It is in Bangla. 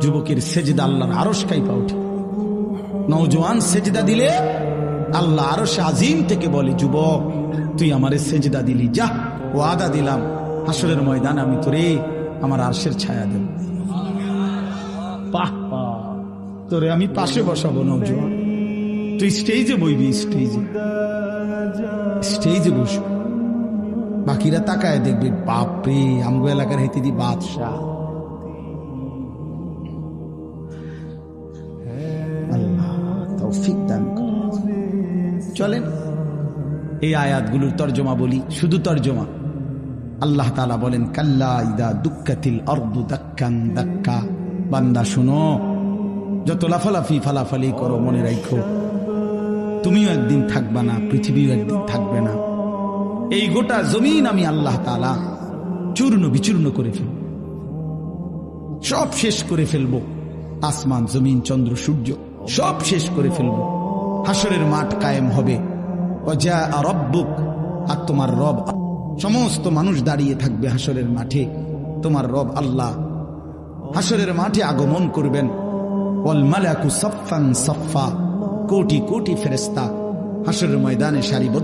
যুবকের সেজদা আল্লাহর আরশ কাঁপা ওঠে। নওজোয়ান সেজদা দিলে আল্লাহ আরশ আজিম থেকে বলে, যুবক তুই আমারে সেজদা দিলি, যা ওয়াদা দিলাম হাসরের ময়দান আমি তোরে আমার আরশের ছায়া দেব। বাহ বাহ, তোরে আমি পাশে বসাবো নওজোয়ান, তুই স্টেজে বইবি, স্টেজে বসবি, বাকিরা তাকায় দেখবে, বাপরে আমগো এলাকার হেতে দি বাদশাহ। আল্লাহ তৌফিক দান করুন। চলেন এই আয়াতগুলোর তর্জমা বলি, শুধু তর্জমা। আল্লাহ তাআলা বলেন, কাল্লা ইদা দুক্কাতিল আরদু দাক্কান দাক্কা। বান্দা শুনো, যত লাফালাফি ফালাফালি করো মনে রাখো তুমিও একদিন থাকবা না, পৃথিবীও একদিন থাকবে না। এই গোটা জমিন আমি আল্লাহ তাআলা চূর্ণ বিচূর্ণ করে ফেলব, সব শেষ করে ফেলবো। আসমান জমিন চন্দ্র সূর্য সব শেষ করে ফেলবো। হাসরের মাঠ কায়েম হবে। ওয়া রাব্বুক, আর তোমার রব, সমস্ত মানুষ দাঁড়িয়ে থাকবে হাসরের মাঠে। তোমার রব আল্লাহ হাসরের মাঠে আগমন করবেন। ওয়াল মালাকু সাফফান সাফফা, কোটি কোটি ফেরেশতা হাসরের ময়দানে সারিবদ্ধ